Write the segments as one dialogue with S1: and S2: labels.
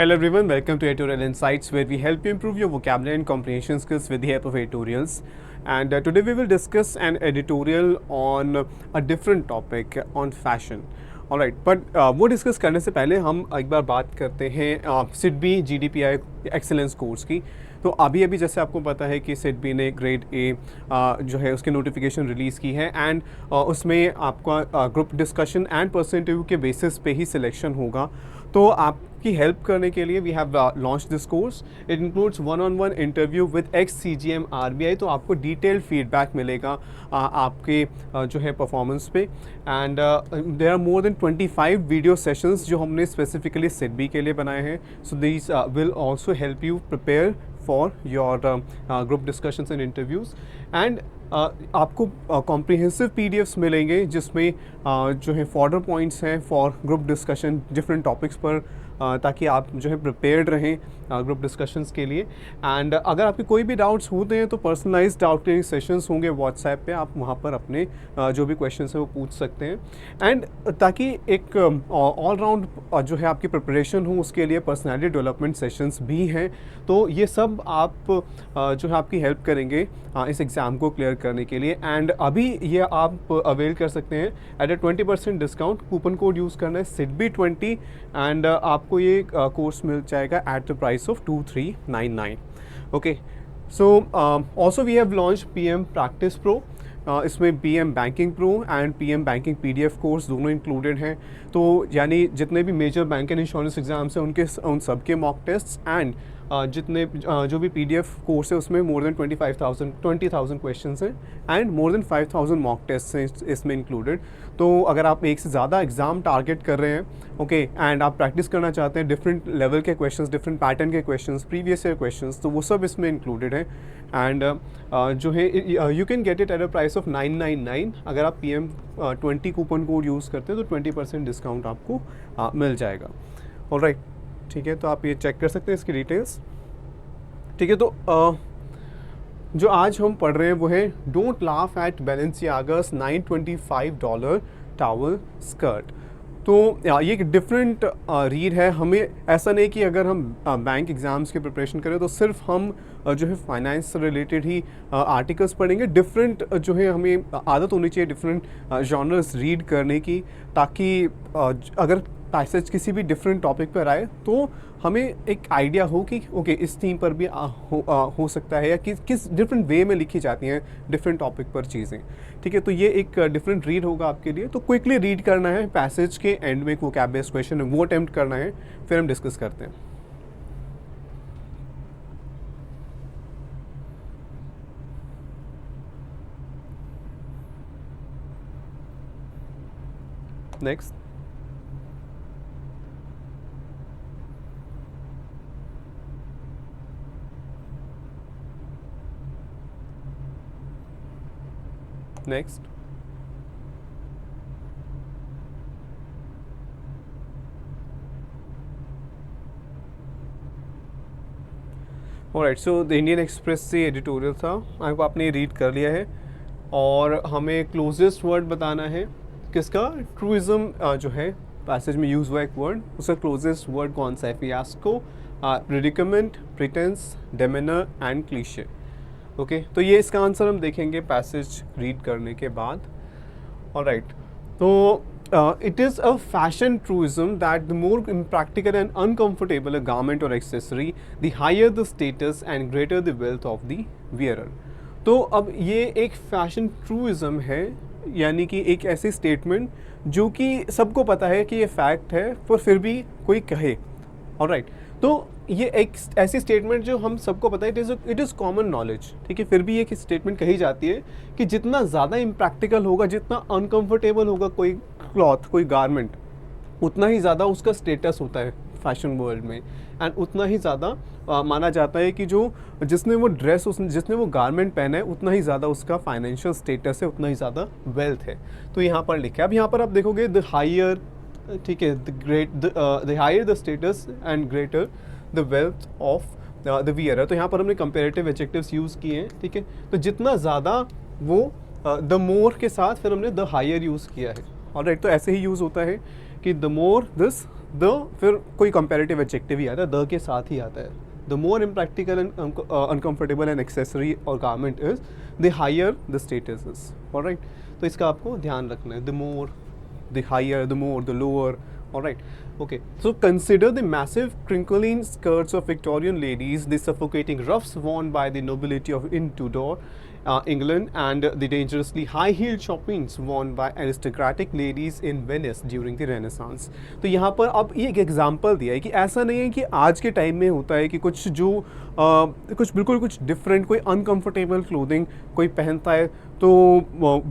S1: Hello everyone, welcome to Editorial Insights, where we help you improve your vocabulary and comprehension skills with the help of editorials. And today we will discuss an editorial on a different topic on fashion. Alright, but वो discuss करने से पहले हम एक बार बात करते हैं SIDBI GDPI excellence course की। तो अभी अभी जैसे आपको पता है कि सिडबी ने ग्रेड ए जो है उसकी नोटिफिकेशन रिलीज़ की है एंड उसमें आपका group discussion and person interview के बेसिस पे ही सिलेक्शन होगा। तो आपकी हेल्प करने के लिए we have launch this course. It includes 1-on-1 interview with ex CGM RBI। तो आपको डिटेल्ड फीडबैक मिलेगा आपके जो है परफॉर्मेंस पे। And there are more than 25 video sessions जो हमने स्पेसिफिकली सिडबी के लिए बनाए हैं। So this will also help you prepare for your group discussions and interviews. And आपको कॉम्प्रिहेंसिव PDFs मिलेंगे जिसमें जो है फॉर्डर पॉइंट्स हैं for group discussion different topics पर, ताकि आप जो है प्रिपेयर्ड रहें ग्रुप डिस्कशंस के लिए। एंड अगर आपके कोई भी डाउट्स होते हैं तो पर्सनलाइज्ड डाउट क्लियरिंग सेशंस होंगे व्हाट्सएप पे, आप वहाँ पर अपने जो भी क्वेश्चंस हैं वो पूछ सकते हैं। एंड ताकि एक ऑल राउंड जो है आपकी प्रिपरेशन हो उसके लिए पर्सनैलिटी डेवलपमेंट सेशंस भी हैं। तो ये सब आप जो है आपकी हेल्प करेंगे इस एग्ज़ाम को क्लियर करने के लिए। एंड अभी ये आप अवेल कर सकते हैं at a 20% discount. Coupon code use करना है SIDBI20 एंड आपको ये कोर्स मिल जाएगा at the price of 2399। Okay, so also we have launch PM practice pro. इसमें PM banking pro and PM banking PDF course दोनों इंक्लूडेड हैं। तो यानी जितने भी major bank and insurance exams हैं उन सब के मॉक टेस्ट एंड जितने जो भी PDF कोर्स है उसमें मोर देन 20,000 क्वेश्चंस हैं and more than 5,000 mock test हैं इसमें इंक्लूडेड। तो अगर आप एक से ज़्यादा एग्ज़ाम टारगेट कर रहे हैं ओके एंड आप प्रैक्टिस करना चाहते हैं डिफरेंट लेवल के क्वेश्चंस, डिफरेंट पैटर्न के क्वेश्चंस, प्रीवियस ईयर क्वेश्चंस, तो वो सब इसमें इंक्लूडेड है। एंड जो है you can get it at a price of 999। अगर आप PM20 कूपन कोड यूज़ करते हैं तो 20% डिस्काउंट आपको मिल जाएगा। ऑलराइट, ठीक है, तो आप ये चेक कर सकते हैं इसकी डिटेल्स। ठीक है, तो जो आज हम पढ़ रहे हैं वो है don't laugh at Balenciaga's $925 towel skirt. तो ये एक डिफरेंट रीड है। हमें ऐसा नहीं कि अगर हम बैंक एग्ज़ाम्स की प्रिपरेशन करें तो सिर्फ हम जो है फाइनेंस से रिलेटेड ही आर्टिकल्स पढ़ेंगे। डिफरेंट जो है हमें आदत होनी चाहिए डिफरेंट जॉनर्स रीड करने की, ताकि अगर पैसेज किसी भी डिफरेंट टॉपिक पर आए तो हमें एक आइडिया हो कि ओके इस थीम पर भी हो सकता है या किस डिफरेंट वे में लिखी जाती हैं डिफरेंट टॉपिक पर चीज़ें। ठीक है, तो ये एक डिफरेंट रीड होगा आपके लिए। तो क्विकली रीड करना है, पैसेज के एंड में वोकैब बेस्ड क्वेश्चन है वो अटेम्प्ट करना है, फिर हम डिस्कस करते हैं। Next, next, alright, so the Indian express से एडिटोरियल था, आपने रीड कर लिया है और हमें क्लोजेस्ट वर्ड बताना है किसका। ट्रूइज्म जो है पैसेज में यूज़ हुआ एक वर्ड, उसका क्लोजेस्ट वर्ड कौन सा है। Fiasco, predicament, pretence, demeanour and cliche. Okay, तो ये इसका आंसर हम देखेंगे पैसेज रीड करने के बाद। ऑलराइट, तो it is a fashion truism that the more impractical and uncomfortable a garment or accessory, the higher the status and greater the wealth of the wearer। तो अब ये एक फैशन ट्रूइज़म है, यानी कि एक ऐसी स्टेटमेंट जो कि सबको पता है कि ये फैक्ट है पर फिर भी कोई कहे। ऑलराइट, तो ये एक ऐसी स्टेटमेंट जो हम सबको पता है, इट इज़ कॉमन नॉलेज। ठीक है, फिर भी एक स्टेटमेंट कही जाती है कि जितना ज़्यादा इम्प्रैक्टिकल होगा, जितना अनकंफर्टेबल होगा कोई क्लॉथ, कोई गारमेंट, उतना ही ज़्यादा उसका स्टेटस होता है फैशन वर्ल्ड में। एंड उतना ही ज़्यादा माना जाता है कि जिसने वो ड्रेस जिसने वो गारमेंट पहना है उतना ही ज़्यादा उसका फाइनेंशियल स्टेटस है, उतना ही ज़्यादा वेल्थ है। तो यहाँ पर लिखा है, अब यहाँ पर आप देखोगे द हायर, ठीक है, the higher the status and greater the wealth of the wearer. तो यहाँ पर हमने कंपेरेटिव एडजेक्टिव्स यूज़ किए हैं। ठीक है, तो जितना ज़्यादा वो द मोर के साथ फिर हमने द हायर यूज़ किया है। ऑलराइट, तो ऐसे ही यूज़ होता है कि द मोर दिस द फिर कोई कंपेरेटिव एडजेक्टिव ही आता है, द के साथ ही आता है. The more impractical and uncomfortable an accessory और garment is, the higher the status is. Alright, तो इसका आपको ध्यान रखना है. The more, the higher, the more, the lower. All right. Okay. So consider the massive crinkling skirts of Victorian ladies, the suffocating ruffs worn by the nobility of in Tudor England, and the dangerously high-heeled shoppings worn by aristocratic ladies in Venice during the Renaissance. तो यहाँ पर अब ये एक example दिया है कि ऐसा नहीं है कि आज के टाइम में होता है कि कुछ जो कुछ बिल्कुल कुछ डिफरेंट, कोई अनकंफर्टेबल क्लोथिंग कोई पहनता है तो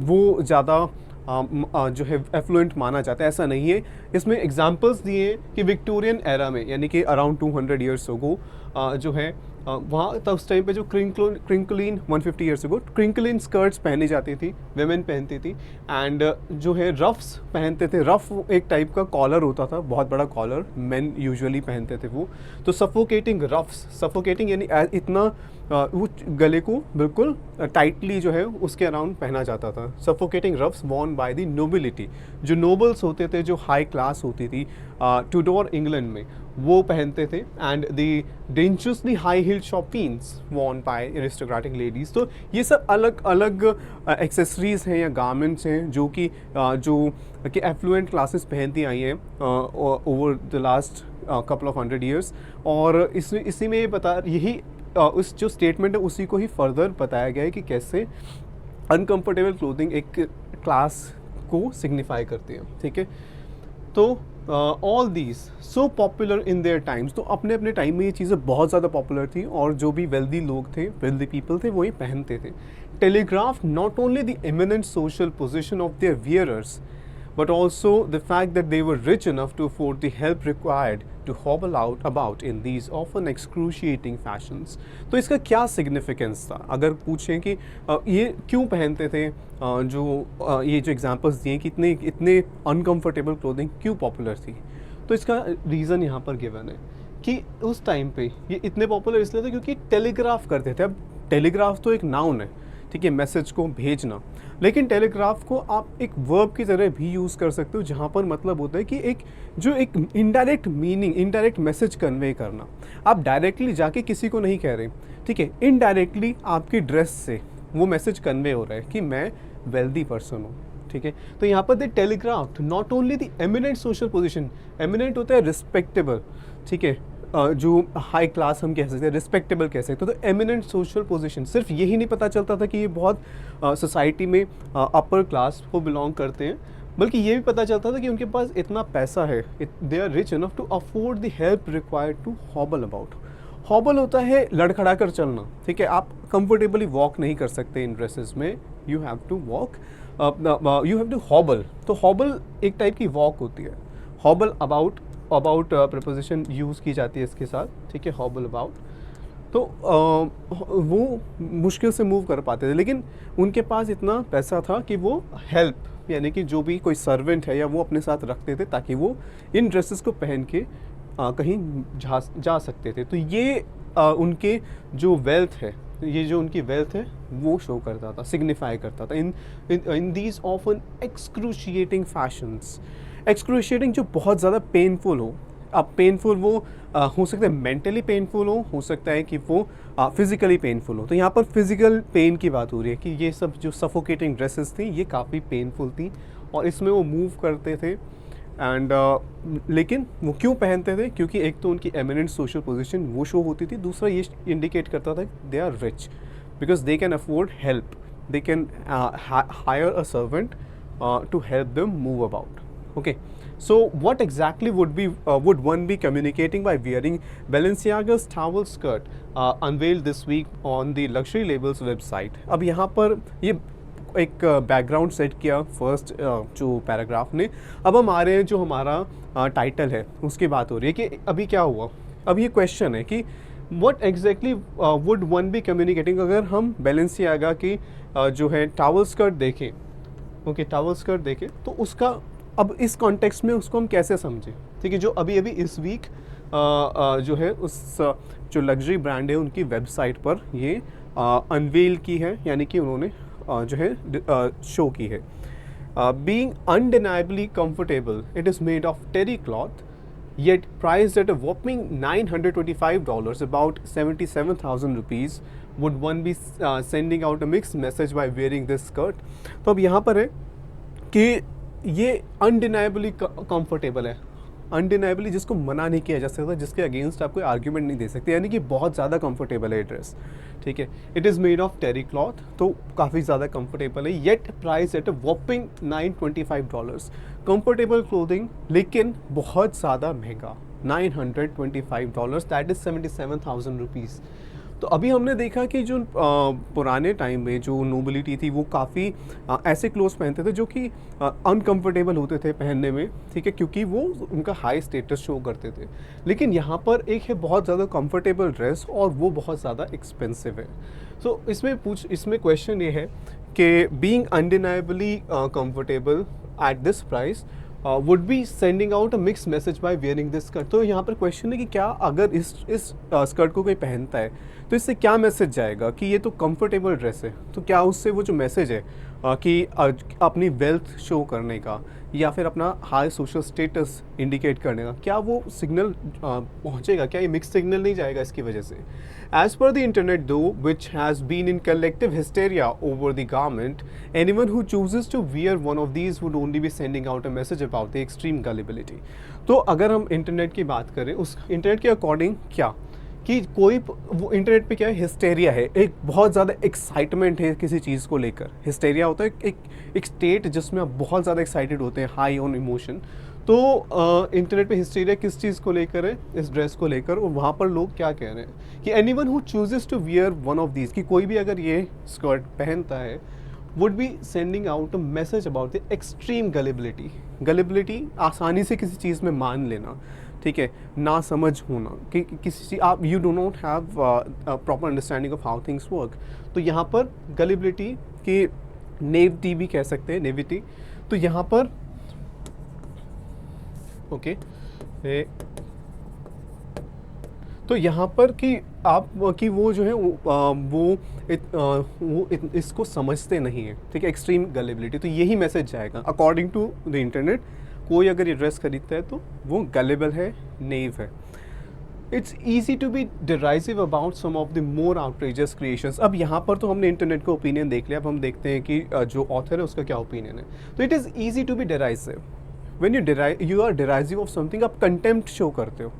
S1: वो ज़्यादा जो है एफ्लुएंट माना जाता है. ऐसा नहीं है. इसमें एग्जांपल्स दिए हैं कि विक्टोरियन एरा में, यानी कि अराउंड 200 ईयर्स अगो जो है वहाँ तब उस टाइम पे जो क्रिंकलिन 150 ईयर्स अगो क्रिंकलिन स्कर्ट्स पहनी जाती थी, वेमेन पहनती थी. एंड जो है रफ्स पहनते थे. रफ एक टाइप का कॉलर होता था, बहुत बड़ा कॉलर मेन यूजुअली पहनते थे वो. तो सफोकेटिंग रफ्स, सफोकेटिंग यानी इतना वो गले को बिल्कुल टाइटली जो है उसके अराउंड पहना जाता था. Suffocating ruffs Warne by the nobility, जो नोबल्स होते थे, जो हाई क्लास होती थी टूडोर इंग्लैंड में, वो पहनते थे. And the dangerously high heeled chopines worn by aristocratic ladies. तो ये सब अलग अलग एक्सेसरीज़ हैं या गारमेंट्स हैं जो कि एफ्लुएंट क्लासेस पहनती आई हैं over the last couple of 100 years. और इसी में ये यही उस जो स्टेटमेंट है उसी को ही फर्दर बताया गया है कि कैसे अनकंफर्टेबल क्लोथिंग एक क्लास को सिग्निफाई करती है. ठीक है. तो all these so popular in their times. तो अपने अपने टाइम में ये चीज़ें बहुत ज़्यादा पॉपुलर थी और जो भी वेल्दी लोग थे, वेल्दी पीपल थे, वो ये पहनते थे. Telegraph not only the eminent social position of their wearers but also the fact that they were rich enough to afford the help required to hobble about in these often excruciating fashions. तो इसका क्या significance था? अगर पूछें कि ये क्यों पहनते थे, ये जो एग्जांपल्स दिए कि इतने अनकंफर्टेबल क्लोथिंग क्यों पॉपुलर थी, तो इसका रीज़न यहाँ पर गिवन है कि उस टाइम पे ये इतने पॉपुलर इसलिए थे क्योंकि टेलीग्राफ करते थे. अब टेलीग्राफ तो एक नाउन है, ठीक है, मैसेज को भेजना, लेकिन टेलीग्राफ को आप एक वर्ब की तरह भी यूज़ कर सकते हो, जहाँ पर मतलब होता है कि एक indirect meaning, indirect message convey करना. आप डायरेक्टली जाके किसी को नहीं कह रहे, ठीक है, इनडायरेक्टली आपकी ड्रेस से वो मैसेज कन्वे हो रहा है कि मैं वेल्दी पर्सन हूँ. ठीक है. तो यहाँ पर the telegraph not only the eminent social position, eminent होता है रिस्पेक्टेबल, ठीक है, जो हाई क्लास हम कह सकते हैं, रिस्पेक्टेबल कह सकते हैं. तो एमिनेंट सोशल पोजीशन, सिर्फ यही नहीं पता चलता था कि ये बहुत सोसाइटी में अपर क्लास को बिलोंग करते हैं, बल्कि ये भी पता चलता था कि उनके पास इतना पैसा है, they are rich enough to afford the help required to hobble about. Hobble होता है लड़खड़ा कर चलना. ठीक है. आप कंफर्टेबली वॉक नहीं कर सकते इन ड्रेसेस में, you have to walk, you have to hobble. तो हॉबल एक टाइप की वॉक होती है. हॉबल अबाउट प्रपोजिशन यूज़ की जाती है इसके साथ. ठीक है. हॉबल अबाउट. तो वो मुश्किल से मूव कर पाते थे, लेकिन उनके पास इतना पैसा था कि वो हेल्प, यानी कि जो भी कोई सर्वेंट है या वो अपने साथ रखते थे ताकि वो इन ड्रेसेस को पहन के कहीं जा सकते थे. तो ये उनके जो वेल्थ है, ये जो उनकी वेल्थ है वो शो करता था, सिग्निफाई करता था in these often excruciating fashions. Excruciating जो बहुत ज़्यादा पेनफुल हो. अब पेनफुल वो हो सकता है मेंटली पेनफुल हो सकता है कि वो फिज़िकली पेनफुल हो. तो यहाँ पर फिज़िकल पेन की बात हो रही है कि ये सब जो सफोकेटिंग ड्रेसेस थी ये काफ़ी पेनफुल थी और इसमें वो मूव करते थे. एंड लेकिन वो क्यों पहनते थे? क्योंकि एक तो उनकी एमिनेंट सोशल पोजीशन वो शो होती थी, दूसरा ये इंडिकेट करता था they are rich because they can afford help, they can hire a servant to help them move about. Okay, so what exactly would one be communicating by wearing Balenciaga's towel skirt unveiled this week on the luxury label's website? अब यहाँ पर ये एक background set किया first जो paragraph ने. अब हम आ रहे हैं जो हमारा टाइटल है उसकी बात हो रही है कि अभी क्या हुआ. अब ये क्वेश्चन है कि what exactly would one be communicating अगर हम Balenciaga की जो है टावल स्कर्ट देखें. ओके, टावल स्कर्ट देखें तो उसका अब इस कॉन्टेक्स्ट में उसको हम कैसे समझें. ठीक है. जो अभी अभी इस वीक जो है उस जो लग्जरी ब्रांड है उनकी वेबसाइट पर ये अनवेल की है, यानी कि उन्होंने जो है शो की है. Being undeniably comfortable, it is made of terry cloth, yet priced at a whopping $925, about 77,000 rupees, would one be sending out a mixed message by wearing this skirt? तो अब यहाँ पर है कि ये अनडिनाइबली कंफर्टेबल है, अनडिनाइबली जिसको मना नहीं किया जा सकता, जिसके अगेंस्ट आप कोई आर्ग्यूमेंट नहीं दे सकते, यानी कि बहुत ज़्यादा कंफर्टेबल है ड्रेस, ठीक है। It is made of terry cloth, तो काफ़ी ज़्यादा कंफर्टेबल है, yet price at a whopping $925, comfortable clothing लेकिन बहुत ज़्यादा महंगा, $925, दैट इज़ 77,000 रुपीज़। तो अभी हमने देखा कि जो पुराने टाइम में जो नोबिलिटी थी वो काफ़ी ऐसे क्लोथ्स पहनते थे जो कि अनकंफर्टेबल होते थे पहनने में, ठीक है, क्योंकि वो उनका हाई स्टेटस शो करते थे। लेकिन यहाँ पर एक है बहुत ज़्यादा कंफर्टेबल ड्रेस और वो बहुत ज़्यादा एक्सपेंसिव है। सो इसमें क्वेश्चन ये है कि being undeniably comfortable at this price would be sending out a mix message by wearing this skirt. तो यहाँ पर क्वेश्चन है कि क्या अगर इस स्कर्ट को कोई पहनता है तो इससे क्या मैसेज जाएगा कि ये तो कंफर्टेबल ड्रेस है, तो क्या उससे वो जो मैसेज है कि अपनी वेल्थ शो करने का या फिर अपना हाई सोशल स्टेटस इंडिकेट करने का, क्या वो सिग्नल पहुँचेगा? क्या ये मिक्स सिग्नल नहीं जाएगा इसकी वजह से? As per the internet though, which has been in collective hysteria over the garment, anyone who chooses to wear one of these would only be sending out a message about the extreme gullibility. तो अगर हम internet की बात करें, उस internet के according क्या कि कोई वो इंटरनेट पे क्या है, हिस्टेरिया है, एक बहुत ज़्यादा एक्साइटमेंट है किसी चीज़ को लेकर। हिस्टेरिया होता है एक स्टेट जिसमें आप बहुत ज़्यादा एक्साइटेड होते हैं, हाई ऑन इमोशन। तो इंटरनेट पे हिस्टेरिया किस चीज़ को लेकर है? इस ड्रेस को लेकर। और वहाँ पर लोग क्या कह रहे हैं कि anyone who chooses to wear one of these, कि कोई भी अगर ये स्कर्ट पहनता है would be sending out a message about the extreme gullibility. Gullibility आसानी से किसी चीज़ में मान लेना, ठीक है, ना समझ होना कि किसी चीज़ आप you do not have proper understanding of how things work. तो यहाँ पर गलिबिलिटी की नेविटी भी कह सकते हैं, नेविटी। तो यहाँ पर ओके तो यहाँ पर कि आप कि वो जो है इसको समझते नहीं है, ठीक है, एक्सट्रीम गलिबिलिटी। तो यही मैसेज जाएगा अकॉर्डिंग टू द इंटरनेट। कोई अगर ये ड्रेस खरीदता है तो वो गलिबल है, नेव है। It's easy to be derisive about some of the more outrageous creations. अब यहाँ पर तो हमने इंटरनेट का ओपिनियन देख लिया, अब हम देखते हैं कि जो ऑथर है उसका क्या ओपिनियन है। तो it is easy to be derisive when you are derisive of something. आप कंटेम्प्ट शो करते हो।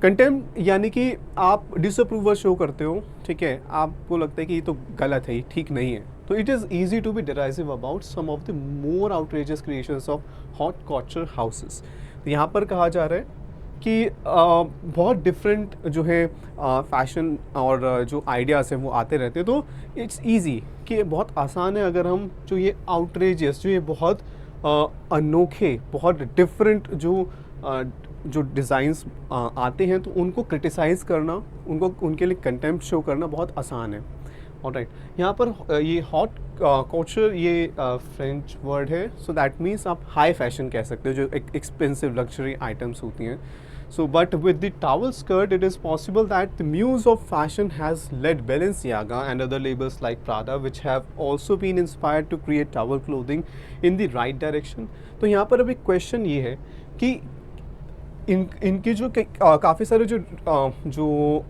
S1: कंटेम्प्ट यानी कि आप डिसअप्रूवल शो करते हो, ठीक है, आपको लगता है कि ये तो गलत है, ये ठीक नहीं है। तो it is easy to be derisive about some of the more outrageous creations of haute couture houses. यहाँ पर कहा जा रहा है कि बहुत डिफरेंट जो है फैशन और जो आइडियाज़ हैं वो आते रहते हैं। तो इट्स ईजी कि बहुत आसान है अगर हम जो ये आउटरेजियस, जो ये बहुत अनोखे, बहुत डिफरेंट जो डिज़ाइंस आते हैं तो उनको क्रिटिसाइज़ करना, उनके लिए कंटेम्प्ट शो करना बहुत आसान है। ऑलराइट, यहाँ पर ये हॉट कल्चर ये फ्रेंच वर्ड है, सो दैट मीन्स आप हाई फैशन कह सकते हो, जो एक्सपेंसिव लग्जरी आइटम्स होती हैं। So, but with the towel skirt, it is possible that the muse of fashion has led Balenciaga and other labels like Prada, which have also been inspired to create towel clothing in the right direction. तो यहाँ पर अभी question ये है कि इनके जो काफ़ी सारे जो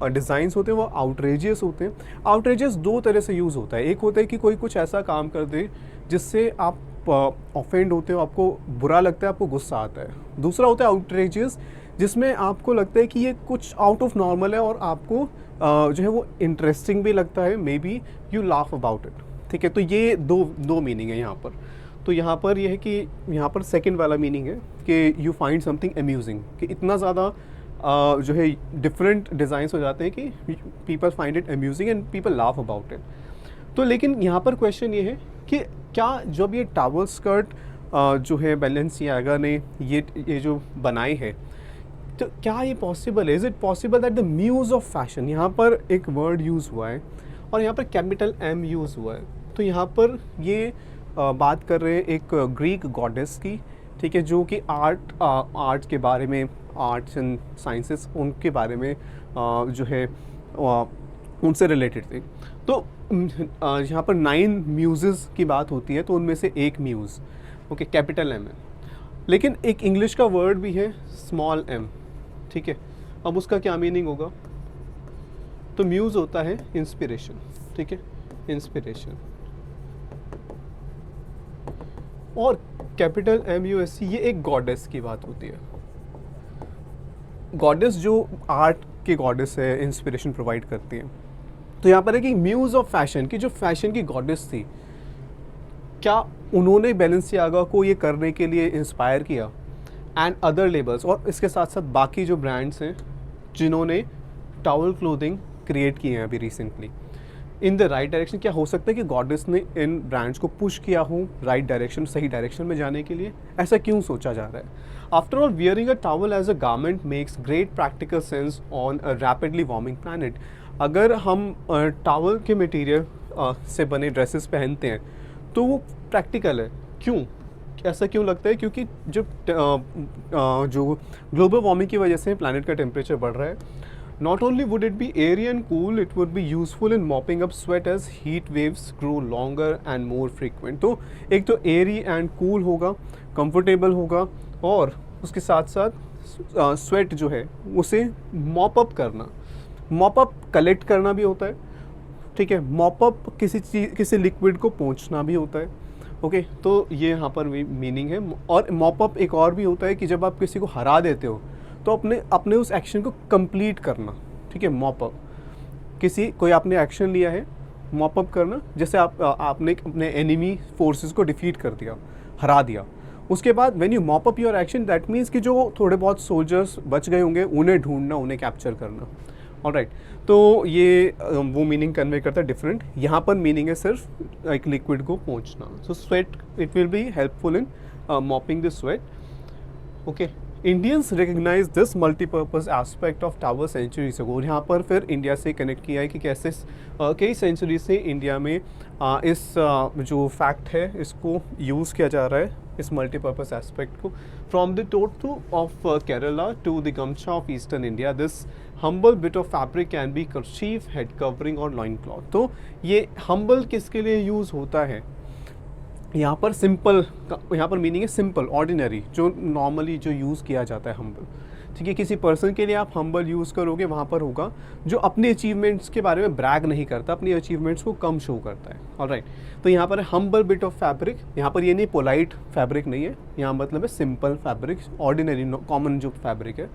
S1: डिज़ाइंस होते हैं वो आउटरेजियस होते हैं। आउटरेजियस दो तरह से यूज़ होता है। एक होता है कि कोई कुछ ऐसा काम कर दे जिससे आप ऑफेंड होते हो, आपको बुरा लगता है, आपको गुस्सा आता है। दूसरा होता है आउटरेजियस, जिसमें आपको लगता है कि ये कुछ आउट ऑफ नॉर्मल है और आपको जो है वो इंटरेस्टिंग भी लगता है, may be you laugh about it, ठीक है। तो ये दो मीनिंग है यहाँ पर। तो यहाँ पर यह है कि यहाँ पर सेकंड वाला मीनिंग है कि यू फाइंड समथिंग अम्यूजिंग, कि इतना ज़्यादा जो है डिफरेंट डिज़ाइंस हो जाते हैं कि people find it amusing and people laugh about it. तो लेकिन यहाँ पर क्वेश्चन ये है कि क्या जब ये टावल स्कर्ट जो है बैलेंसियागा ने ये जो बनाई है, तो क्या ये पॉसिबल है? Is it possible that the muse of fashion, यहाँ पर एक वर्ड यूज़ हुआ है और यहाँ पर कैपिटल M यूज़ हुआ है। तो यहाँ पर ये बात कर रहे हैं एक ग्रीक गॉडेस की, ठीक है, जो कि आर्ट के बारे में, आर्ट्स एंड साइंसेस उनके बारे में जो है उनसे रिलेटेड थे। तो यहाँ पर 9 म्यूज़ेस की बात होती है, तो उनमें से एक म्यूज़, ओके, कैपिटल M है। लेकिन एक इंग्लिश का वर्ड भी है स्मॉल m, ठीक है। अब उसका क्या मीनिंग होगा? तो म्यूज़ होता है इंस्पिरेशन, ठीक है, इंस्पिरेशन। और कैपिटल MUSE ये एक गॉडेस की बात होती है। गॉडेस जो आर्ट की गॉडेस है, इंस्पिरेशन प्रोवाइड करती है। तो यहाँ पर है कि म्यूज़ ऑफ फैशन की जो फैशन की गॉडेस थी, क्या उन्होंने बैलेंसियागा को ये करने के लिए इंस्पायर किया एंड अदर लेबल्स, और इसके साथ साथ बाकी जो ब्रांड्स हैं जिन्होंने टॉवल क्लोथिंग क्रिएट किए हैं अभी recently in the right direction. क्या हो सकता है कि गॉडेस ने इन ब्रांड्स को पुश किया हो राइट डायरेक्शन, सही डायरेक्शन में जाने के लिए? ऐसा क्यों सोचा जा रहा है? After all, wearing a towel as a garment makes great practical sense on a rapidly warming planet. अगर हम टॉवल के मटेरियल से बने ड्रेसेस पहनते हैं तो वो प्रैक्टिकल है। क्यों ऐसा क्यों लगता है? क्योंकि जो ग्लोबल वार्मिंग की वजह से प्लैनेट का टेम्परेचर बढ़ रहा है, not only would it be airy and cool, it would be useful in mopping up sweat as heat waves grow longer and more frequent. तो एक तो एयरी एंड कूल होगा, कंफर्टेबल होगा, और उसके साथ साथ स्वेट जो है उसे मॉप अप करना, मॉप अप कलेक्ट करना भी होता है, ठीक है, मॉप अप किसी लिक्विड को पोंछना भी होता है। ओके, तो ये यहाँ पर मीनिंग है। और मॉप अप एक और भी होता है कि जब आप किसी को हरा देते हो तो अपने उस एक्शन को कंप्लीट करना, ठीक है, मॉप अप। कोई आपने एक्शन लिया है, मॉप अप करना, जैसे आपने अपने एनिमी फोर्सेस को डिफीट कर दिया, हरा दिया। उसके बाद when you mop up your action, that means कि जो थोड़े बहुत सोल्जर्स बच गए होंगे उन्हें ढूंढना, उन्हें कैप्चर करना। ऑलराइट, तो ये वो मीनिंग कन्वे करता है डिफरेंट। यहाँ पर मीनिंग है सिर्फ एक लिक्विड को पोंछना। So sweat, it will be helpful in mopping the sweat. Okay, Indians recognise this multipurpose aspect of towel centuries ago. यहाँ पर फिर इंडिया से कनेक्ट किया है कि कैसे कई सेंचुरी से इंडिया में इस जो फैक्ट है इसको यूज़ किया जा रहा है, इस मल्टीपर्पज़ एस्पेक्ट को। फ्रॉम द टोटू of Kerala to the gamcha of eastern India, this humble bit of fabric can be kerchief, head covering और लॉइन क्लॉथ। तो ये हम्बल किसके लिए यूज़ होता है? यहाँ पर सिंपल, यहाँ पर मीनिंग है सिंपल, ऑर्डिनरी, जो नॉर्मली जो यूज़ किया जाता है हम्बल, ठीक है। किसी पर्सन के लिए आप हम्बल यूज़ करोगे, वहाँ पर होगा जो अपने अचीवमेंट्स के बारे में ब्रैग नहीं करता, अपनी अचीवमेंट्स को कम शो करता है। ऑलराइट, तो यहाँ पर हम्बल बिट ऑफ फैब्रिक, यहाँ पर ये नहीं पोलाइट फैब्रिक नहीं है, यहाँ मतलब है सिंपल फैब्रिक, ऑर्डिनरी कॉमन जो फैब्रिक है।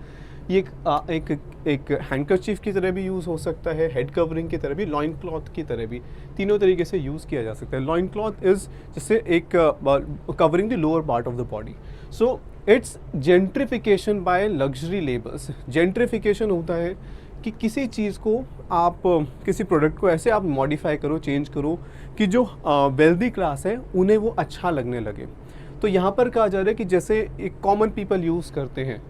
S1: ये एक हैंडकरचीफ की तरह भी यूज़ हो सकता है, हेड कवरिंग की तरह भी, लॉइन क्लॉथ की तरह भी, तीनों तरीके से यूज़ किया जा सकता है। लॉइन क्लॉथ इज़ जैसे एक covering the lower part of the body. So it's gentrification by luxury labels. Gentrification होता है कि किसी चीज़ को आप, किसी प्रोडक्ट को ऐसे आप मॉडिफाई करो, चेंज करो कि जो वेल्दी क्लास है उन्हें वो अच्छा लगने लगे। तो यहाँ पर कहा जा रहा है कि जैसे एक कॉमन पीपल यूज़ करते हैं,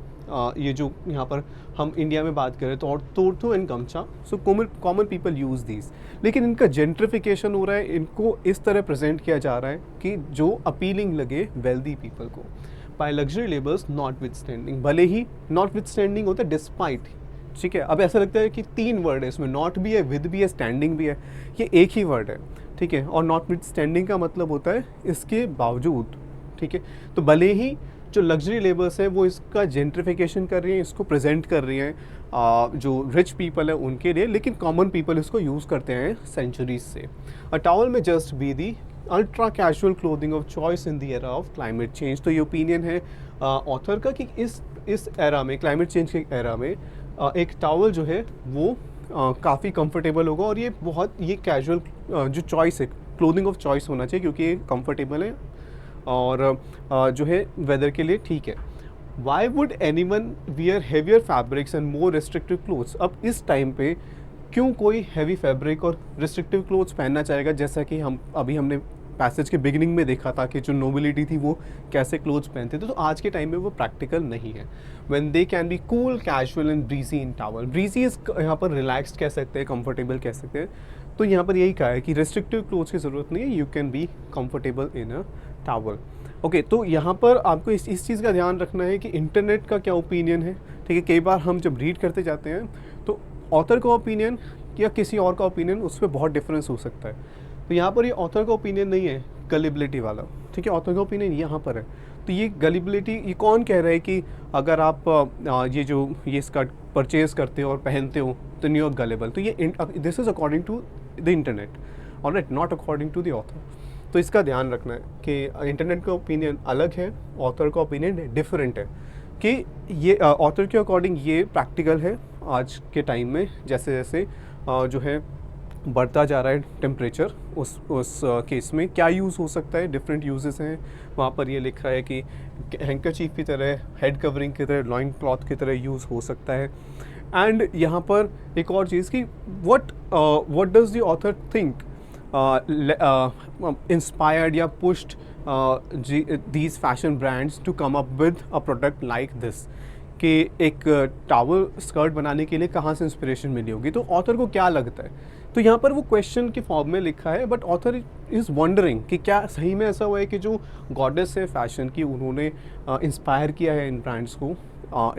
S1: ये जो यहाँ पर हम इंडिया में बात करें तो टोर्थो एंड गमछा, so common people use these, लेकिन इनका जेंट्रिफिकेशन हो रहा है, इनको इस तरह प्रेजेंट किया जा रहा है कि जो अपीलिंग लगे वेल्दी पीपल को। By luxury labels notwithstanding, भले ही नॉट विथ स्टैंडिंग होता है डिस्पाइट, ठीक है। अब ऐसा लगता है कि 3 वर्ड है इसमें, नॉट भी है, विद भी है, स्टैंडिंग भी है, ये एक ही वर्ड है, ठीक है। और नॉट विथ स्टैंडिंग का मतलब होता है इसके बावजूद, ठीक है। तो भले ही जो लग्जरी लेबल्स है वो इसका जेंट्रिफिकेशन कर रही हैं, इसको प्रेजेंट कर रही हैं जो रिच पीपल है उनके लिए, लेकिन कॉमन पीपल इसको यूज़ करते हैं सेंचुरीज से। अ टॉवल में just be the ultra casual clothing of choice in the era of climate change. तो ये ओपिनियन है ऑथर का कि इस एरा में, क्लाइमेट चेंज के एरा में एक टॉवल जो है वो काफ़ी कंफर्टेबल होगा, और ये कैजुअल जो चॉइस है, क्लोथिंग ऑफ चॉइस होना चाहिए, क्योंकि ये कंफर्टेबल है और जो है वेदर के लिए ठीक है। Why would anyone wear heavier fabrics and more restrictive clothes? अब इस टाइम पे क्यों कोई हैवी फैब्रिक और रिस्ट्रिक्टिव क्लोथ्स पहनना चाहेगा? जैसा कि हमने पैसेज के बिगिनिंग में देखा था कि जो नोबिलिटी थी वो कैसे क्लोथ्स पहनते थे, तो आज के टाइम में वो प्रैक्टिकल नहीं है। When they can be cool, casual and breezy in towel. Breezy is यहाँ पर रिलैक्स्ड कह सकते हैं, कंफर्टेबल कह सकते हैं। तो यहाँ पर यही कहा है कि रिस्ट्रिक्टिव क्लोथ्स की ज़रूरत नहीं है, you can be comfortable in a towel. Okay, तो यहाँ पर आपको इस चीज़ का ध्यान रखना है कि इंटरनेट का क्या ओपिनियन है, ठीक है। कई बार हम जब रीड करते जाते हैं तो ऑथर का ओपिनियन या किसी और का ओपिनियन, उस पर बहुत डिफरेंस हो सकता है। तो यहाँ पर ये ऑथर का ओपिनियन नहीं है गलिबिलिटी वाला, ठीक है, ऑथर का ओपिनियन यहाँ पर है। तो ये गलिबिलिटी, ये कौन कह रहा है कि अगर आप ये स्कर्ट परचेज करते हो और पहनते हो तो यू आर गलेबल? तो ये this is according to the internet, alright, not according to the author. तो इसका ध्यान रखना है कि इंटरनेट का ओपिनियन अलग है, ऑथर का ओपिनियन डिफरेंट है, कि ये ऑथर के अकॉर्डिंग ये प्रैक्टिकल है आज के टाइम में, जैसे जैसे जो है बढ़ता जा रहा है टेम्परेचर, उस केस में क्या यूज़ हो सकता है, डिफरेंट यूजेस हैं। वहाँ पर ये लिखा है कि हैंकरचीफ की तरह, हेड कवरिंग की तरह, लॉइन क्लॉथ की तरह यूज़ हो सकता है। एंड यहाँ पर एक और चीज़ कि what does the author think inspired या pushed these fashion brands to come up with a product like this, कि एक टावल स्कर्ट बनाने के लिए कहाँ से इंस्पिरेशन मिली होगी, तो ऑथर को क्या लगता है। तो यहाँ पर वो क्वेश्चन के फॉर्म में लिखा है, बट ऑथर इज़ वंडरिंग कि क्या सही में ऐसा हुआ है कि जो गॉडेस है फैशन की, उन्होंने इंस्पायर किया है इन ब्रांड्स को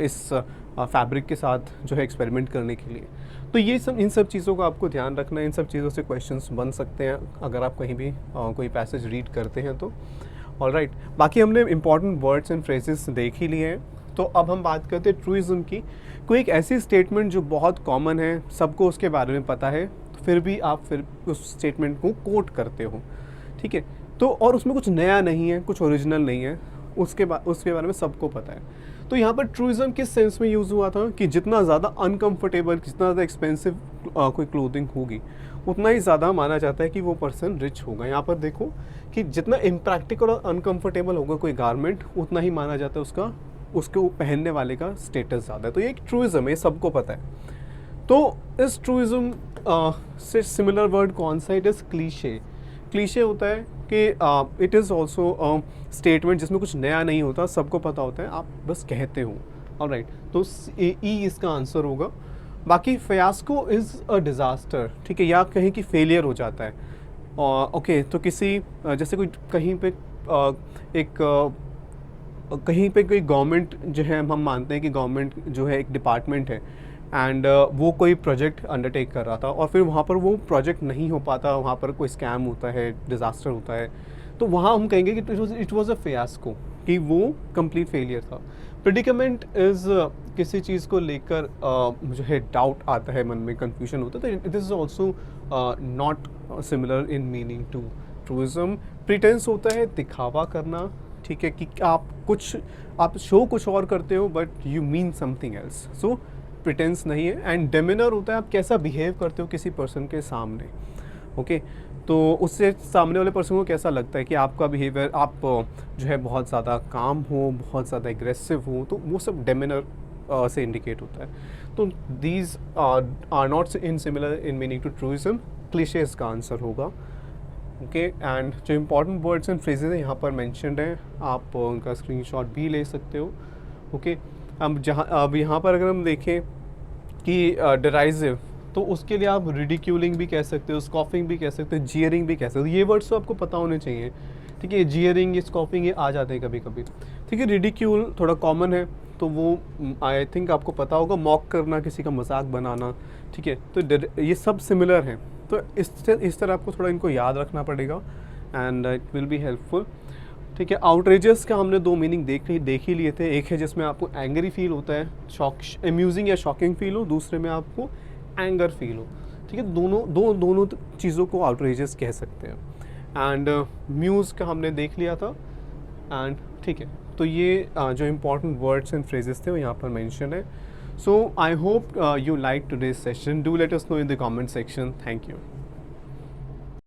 S1: इस फैब्रिक के साथ जो है एक्सपेरिमेंट करने के लिए। तो ये सब, इन सब चीज़ों का आपको ध्यान रखना है, इन सब चीज़ों से क्वेश्चंस बन सकते हैं अगर आप कहीं भी कोई पैसेज रीड करते हैं तो। ऑलराइट, बाकी हमने इंपॉर्टेंट वर्ड्स एंड फ्रेजेस देख ही लिए हैं, तो अब हम बात करते हैं ट्रूइज्म की। कोई एक ऐसी स्टेटमेंट जो बहुत कॉमन है, सबको उसके बारे में पता है, फिर भी आप फिर उस स्टेटमेंट को कोट करते हो, ठीक है, तो और उसमें कुछ नया नहीं है, कुछ ओरिजिनल नहीं है, उसके बारे में सबको पता है। तो यहाँ पर ट्रूइज्म किस सेंस में यूज़ हुआ था कि जितना ज़्यादा अनकंफर्टेबल, जितना ज़्यादा एक्सपेंसिव कोई क्लोथिंग होगी, उतना ही ज़्यादा माना जाता है कि वो पर्सन रिच होगा। यहाँ पर देखो कि जितना इम्प्रैक्टिकल और अनकंफर्टेबल होगा कोई गारमेंट, उतना ही माना जाता है उसको पहनने वाले का स्टेटस ज़्यादा है। तो ये एक ट्रूइज्म है, सबको पता है। तो इस ट्रूइज्म से सिमिलर वर्ड कौन सा? It is cliché. क्लीशे होता है कि इट इज़ ऑल्सो स्टेटमेंट जिसमें कुछ नया नहीं होता, सबको पता होता है, आप बस कहते हो। ऑलराइट, तो ई इसका आंसर होगा। बाकी फियास्को इज़ अ डिज़ास्टर, ठीक है, या कहीं कि फेलियर हो जाता है। ओके, तो किसी जैसे कोई कहीं पे कोई गवर्नमेंट जो है, हम मानते हैं कि गवर्नमेंट जो है एक डिपार्टमेंट है, एंड वो कोई प्रोजेक्ट अंडरटेक कर रहा था और फिर वहाँ पर वो प्रोजेक्ट नहीं हो पाता, वहाँ पर कोई स्कैम होता है, डिज़ास्टर होता है, तो वहाँ हम कहेंगे कि इट वाज अ फियास्को, कि वो कंप्लीट फेलियर था। प्रेडिकेमेंट इज़ किसी चीज़ को लेकर जो है डाउट आता है, मन में कंफ्यूजन होता है, तो it is also not similar in meaning to truism. Pretence होता है दिखावा करना, ठीक है, कि आप शो कुछ और करते हो but you mean something else, so pretence नहीं है। एंड डेमिनर होता है आप कैसा बिहेव करते हो किसी पर्सन के सामने, ओके, तो उससे सामने वाले पर्सन को कैसा लगता है कि आपका बिहेवियर, आप जो है बहुत ज़्यादा काम हो, बहुत ज़्यादा एग्रेसिव हो, तो वो सब डेमिनर से इंडिकेट होता है। तो these are not in similar in meaning to truism. Cliches का आंसर होगा, ओके। एंड जो इंपॉर्टेंट वर्ड्स एंड फ्रेजेज हैं यहाँ पर मैंशनड हैं, आप उनका स्क्रीनशॉट भी ले सकते हो, ओके। अब यहाँ पर अगर हम देखें कि डेराइजिव, तो उसके लिए आप रिडिक्यूलिंग भी कह सकते हो, स्कॉफिंग भी कह सकते हो, जियरिंग भी कह सकते हो। ये वर्ड्स तो आपको पता होने चाहिए, ठीक है। जियरिंग, ये स्कॉफिंग, ये आ जाते हैं कभी कभी, ठीक है। रिडिक्यूल थोड़ा कॉमन है, तो वो आई थिंक आपको पता होगा, मॉक करना, किसी का मजाक बनाना, ठीक है। तो ये सब सिमिलर हैं, तो इस तरह आपको थोड़ा इनको याद रखना पड़ेगा, and it will be helpful, ठीक है। आउटरेजेस का हमने दो मीनिंग देख ही लिए थे। एक है जिसमें आपको एंग्री फील होता है, अम्यूजिंग या शॉकिंग फील हो, दूसरे में आपको एंगर फील हो, ठीक है। दोनों चीज़ों को आउटरेजेस कह सकते हैं। एंड म्यूज़ का हमने देख लिया था, एंड ठीक है, तो ये जो इम्पॉर्टेंट वर्ड्स एंड फ्रेजेस थे वो यहाँ पर मेंशन है। So I hope you liked today's session. Do let us know in the comment section. Thank you.